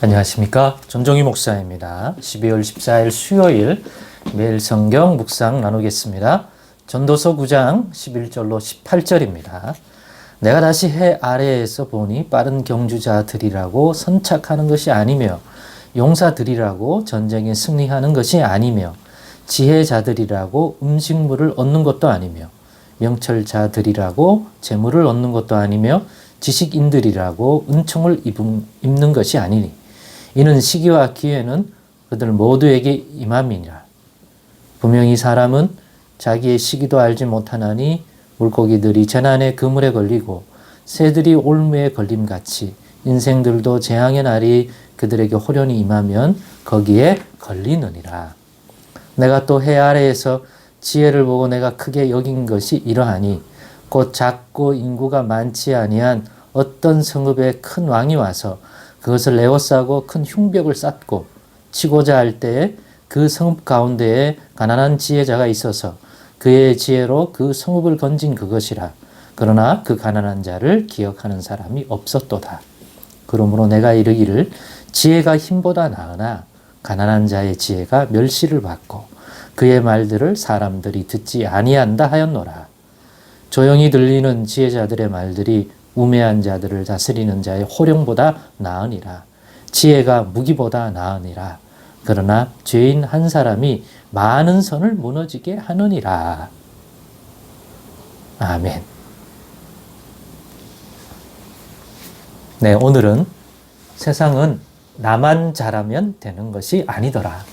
안녕하십니까. 전종희 목사입니다. 12월 14일 수요일 매일 성경 묵상 나누겠습니다. 전도서 9장 11절로 18절입니다. 내가 다시 해 아래에서 보니 빠른 경주자들이라고 선착하는 것이 아니며 용사들이라고 전쟁에 승리하는 것이 아니며 지혜자들이라고 음식물을 얻는 것도 아니며 명철자들이라고 재물을 얻는 것도 아니며 지식인들이라고 은총을 입는 것이 아니니 이는 시기와 기회는 그들 모두에게 임함이니라. 분명히 사람은 자기의 시기도 알지 못하나니 물고기들이 재난의 그물에 걸리고 새들이 올무에 걸림같이 인생들도 재앙의 날이 그들에게 호련히 임하면 거기에 걸리느니라. 내가 또 해 아래에서 지혜를 보고 내가 크게 여긴 것이 이러하니 곧 작고 인구가 많지 아니한 어떤 성읍에 큰 왕이 와서 그것을 에워싸고 큰 흉벽을 쌓고 치고자 할 때에 그 성읍 가운데에 가난한 지혜자가 있어서 그의 지혜로 그 성읍을 건진 그것이라. 그러나 그 가난한 자를 기억하는 사람이 없었도다. 그러므로 내가 이르기를 지혜가 힘보다 나으나 가난한 자의 지혜가 멸시를 받고 그의 말들을 사람들이 듣지 아니한다 하였노라. 조용히 들리는 지혜자들의 말들이 우매한 자들을 다스리는 자의 호령보다 나으니라. 지혜가 무기보다 나으니라. 그러나 죄인 한 사람이 많은 선을 무너지게 하느니라. 아멘. 네, 오늘은 세상은 나만 잘하면 되는 것이 아니더라.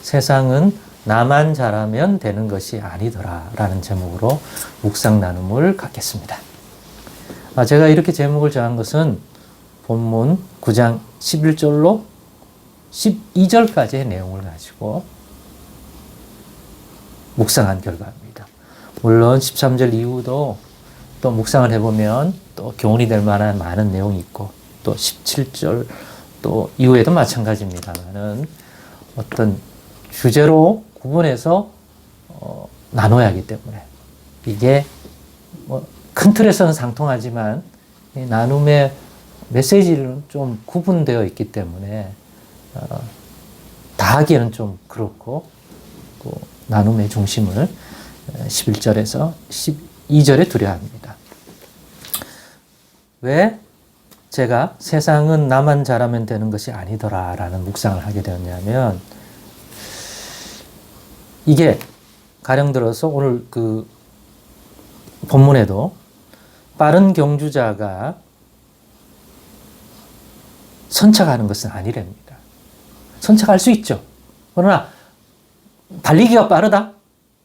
세상은 나만 잘하면 되는 것이 아니더라 라는 제목으로 묵상 나눔을 갖겠습니다. 제가 이렇게 제목을 정한 것은 본문 9장 11절로 12절까지의 내용을 가지고 묵상한 결과입니다. 물론 13절 이후도 또 묵상을 해보면 또 교훈이 될 만한 많은 내용이 있고 또 17절 또 이후에도 마찬가지입니다만은 어떤 주제로 구분해서 나눠야 하기 때문에 이게 큰 틀에서는 상통하지만 나눔의 메시지는 좀 구분되어 있기 때문에 다 하기에는 좀 그렇고 나눔의 중심을 11절에서 12절에 두려 합니다. 왜 제가 세상은 나만 잘하면 되는 것이 아니더라 라는 묵상을 하게 되었냐면 이게 가령 들어서 오늘 그 본문에도 빠른 경주자가 선착하는 것은 아니랍니다. 선착할 수 있죠. 그러나 달리기가 빠르다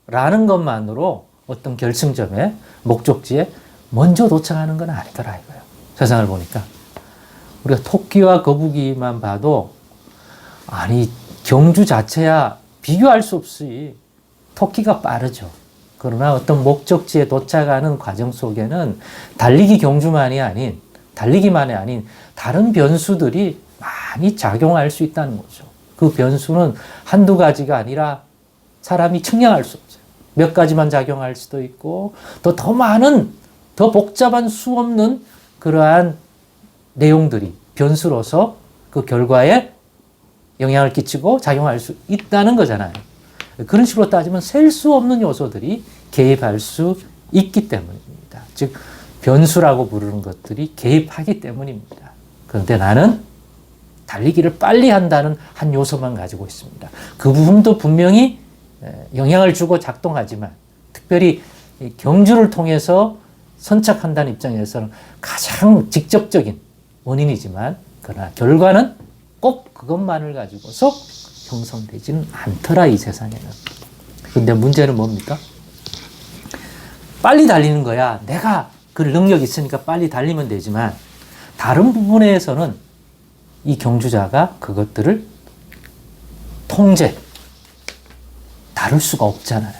라는 것만으로 어떤 결승점에 목적지에 먼저 도착하는 건 아니더라 이거예요. 세상을 보니까 우리가 토끼와 거북이만 봐도 아니 경주 자체야 비교할 수 없이 토끼가 빠르죠. 그러나 어떤 목적지에 도착하는 과정 속에는 달리기만이 아닌 다른 변수들이 많이 작용할 수 있다는 거죠. 그 변수는 한두 가지가 아니라 사람이 측량할 수 없어요. 몇 가지만 작용할 수도 있고 더 많은 더 복잡한 수 없는 그러한 내용들이 변수로서 그 결과에 영향을 끼치고 작용할 수 있다는 거잖아요. 그런 식으로 따지면 셀 수 없는 요소들이 개입할 수 있기 때문입니다. 즉 변수라고 부르는 것들이 개입하기 때문입니다. 그런데 나는 달리기를 빨리 한다는 한 요소만 가지고 있습니다. 그 부분도 분명히 영향을 주고 작동하지만 특별히 경주를 통해서 선착한다는 입장에서는 가장 직접적인 원인이지만 그러나 결과는 꼭 그것만을 가지고서 형성되지는 않더라 이 세상에는. 그런데 문제는 뭡니까? 빨리 달리는 거야. 내가 그 능력이 있으니까 빨리 달리면 되지만 다른 부분에서는 이 경주자가 그것들을 다룰 수가 없잖아요.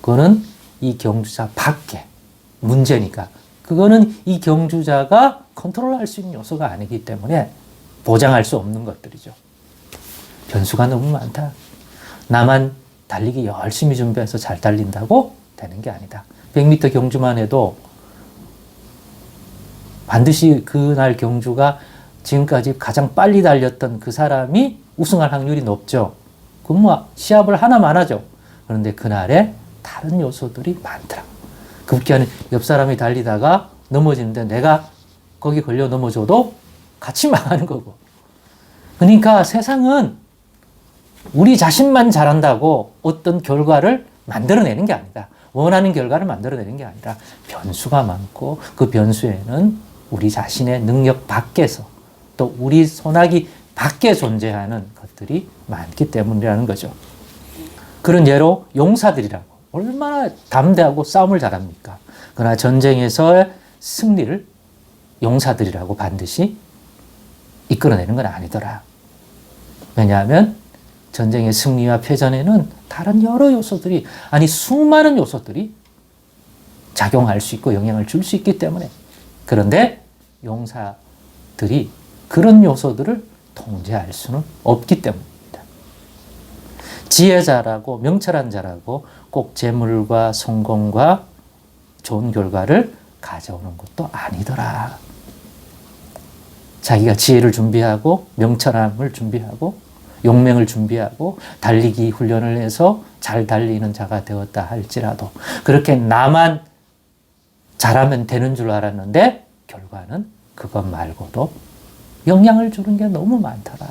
그거는 이 경주자 밖에 문제니까 그거는 이 경주자가 컨트롤할 수 있는 요소가 아니기 때문에 보장할 수 없는 것들이죠. 변수가 너무 많다. 나만 달리기 열심히 준비해서 잘 달린다고 되는 게 아니다. 100m 경주만 해도 반드시 그날 경주가 지금까지 가장 빨리 달렸던 그 사람이 우승할 확률이 높죠. 그럼 뭐 시합을 하나만 하죠. 그런데 그날에 다른 요소들이 많더라. 급기야는 옆 사람이 달리다가 넘어지는데 내가 거기 걸려 넘어져도 같이 망하는 거고. 그러니까 세상은 우리 자신만 잘한다고 어떤 결과를 만들어내는 게 아니다. 원하는 결과를 만들어내는 게 아니라 변수가 많고 그 변수에는 우리 자신의 능력 밖에서 또 우리 손아귀 밖에 존재하는 것들이 많기 때문이라는 거죠. 그런 예로 용사들이라고 얼마나 담대하고 싸움을 잘합니까? 그러나 전쟁에서의 승리를 용사들이라고 반드시 이끌어내는 건 아니더라. 왜냐하면 전쟁의 승리와 패전에는 다른 여러 요소들이, 아니 수많은 요소들이 작용할 수 있고 영향을 줄 수 있기 때문에. 그런데 용사들이 그런 요소들을 통제할 수는 없기 때문입니다. 지혜자라고 명철한 자라고 꼭 재물과 성공과 좋은 결과를 가져오는 것도 아니더라. 자기가 지혜를 준비하고 명철함을 준비하고 용맹을 준비하고 달리기 훈련을 해서 잘 달리는 자가 되었다 할지라도 그렇게 나만 잘하면 되는 줄 알았는데 결과는 그것 말고도 영향을 주는 게 너무 많더라.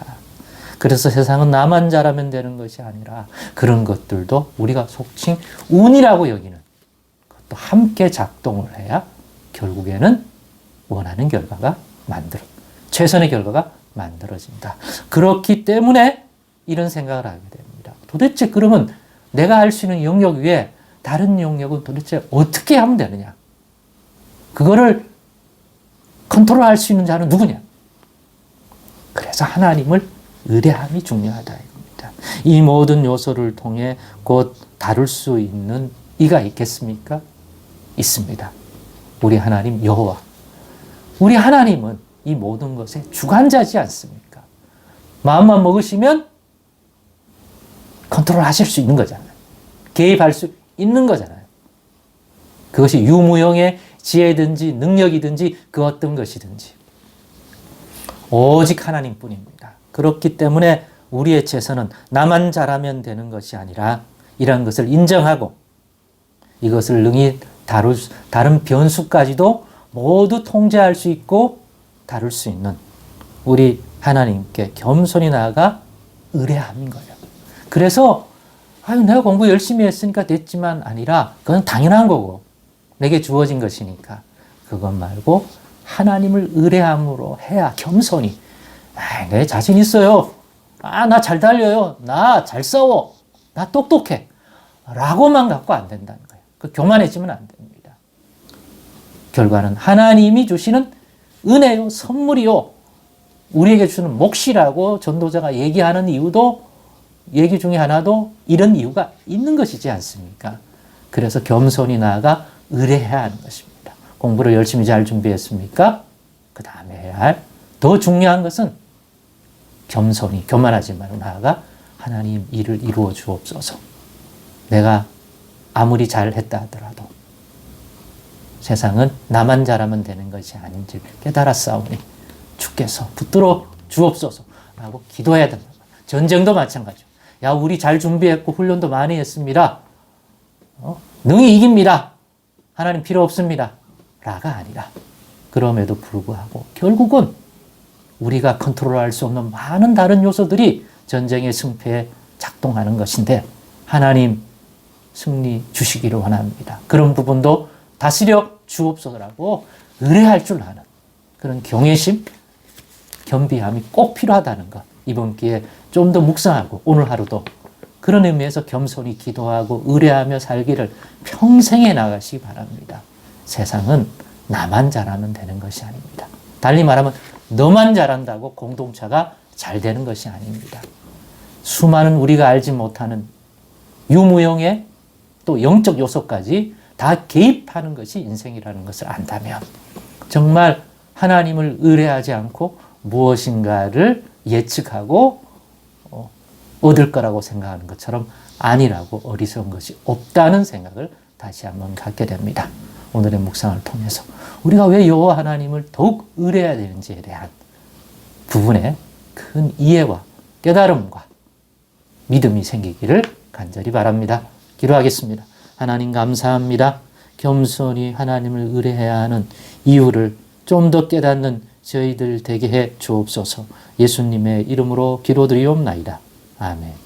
그래서 세상은 나만 잘하면 되는 것이 아니라 그런 것들도 우리가 속칭 운이라고 여기는 것도 함께 작동을 해야 결국에는 원하는 결과가 최선의 결과가 만들어진다. 그렇기 때문에 이런 생각을 하게 됩니다. 도대체 그러면 내가 할 수 있는 영역 위에 다른 영역은 도대체 어떻게 하면 되느냐? 그거를 컨트롤할 수 있는 자는 누구냐? 그래서 하나님을 의뢰함이 중요하다 이겁니다. 이 모든 요소를 통해 곧 다룰 수 있는 이가 있겠습니까? 있습니다. 우리 하나님 여호와. 우리 하나님은 이 모든 것의 주관자지 않습니까? 마음만 먹으시면 컨트롤 하실 수 있는 거잖아요. 개입할 수 있는 거잖아요. 그것이 유무형의 지혜든지 능력이든지 그 어떤 것이든지 오직 하나님뿐입니다. 그렇기 때문에 우리의 최선은 나만 잘하면 되는 것이 아니라 이런 것을 인정하고 이것을 능히 다른 변수까지도 모두 통제할 수 있고 다룰 수 있는 우리 하나님께 겸손히 나아가 의뢰함인 거예요. 그래서 내가 공부 열심히 했으니까 됐지만 아니라 그건 당연한 거고 내게 주어진 것이니까 그것 말고 하나님을 의뢰함으로 해야 겸손히 내 자신 있어요. 나 잘 달려요. 나 잘 싸워. 나 똑똑해. 라고만 갖고 안 된다는 거예요. 교만해지면 안 됩니다. 결과는 하나님이 주시는 은혜요, 선물이요. 우리에게 주는 몫이라고 전도자가 얘기하는 이유도 얘기 중에 하나도 이런 이유가 있는 것이지 않습니까? 그래서 겸손히 나아가 의뢰해야 하는 것입니다. 공부를 열심히 잘 준비했습니까? 그 다음에 해야 할 더 중요한 것은 겸손히 교만하지 말고 나아가 하나님 일을 이루어 주옵소서. 내가 아무리 잘했다 하더라도 세상은 나만 잘하면 되는 것이 아닌지 깨달았사오니 주께서 붙들어 주옵소서 라고 기도해야 된다. 전쟁도 마찬가지죠. 야, 우리 잘 준비했고 훈련도 많이 했습니다. 능히 이깁니다. 하나님 필요 없습니다. 라가 아니라 그럼에도 불구하고 결국은 우리가 컨트롤할 수 없는 많은 다른 요소들이 전쟁의 승패에 작동하는 것인데 하나님 승리 주시기를 원합니다. 그런 부분도 다스려 주옵소서라고 의뢰할 줄 아는 그런 경외심, 겸비함이 꼭 필요하다는 것. 이번 기회에 좀 더 묵상하고 오늘 하루도 그런 의미에서 겸손히 기도하고 의뢰하며 살기를 평생에 나가시기 바랍니다. 세상은 나만 잘하면 되는 것이 아닙니다. 달리 말하면 너만 잘한다고 공동체가 잘 되는 것이 아닙니다. 수많은 우리가 알지 못하는 유무형의 또 영적 요소까지 다 개입하는 것이 인생이라는 것을 안다면 정말 하나님을 의뢰하지 않고 무엇인가를 예측하고 얻을 거라고 생각하는 것처럼 아니라고 어리석은 것이 없다는 생각을 다시 한번 갖게 됩니다. 오늘의 묵상을 통해서 우리가 왜 여호와 하나님을 더욱 의뢰해야 되는지에 대한 부분에 큰 이해와 깨달음과 믿음이 생기기를 간절히 바랍니다. 기도하겠습니다. 하나님 감사합니다. 겸손히 하나님을 의뢰해야 하는 이유를 좀 더 깨닫는 저희들 되게 해 주옵소서. 예수님의 이름으로 기도드리옵나이다. 아멘.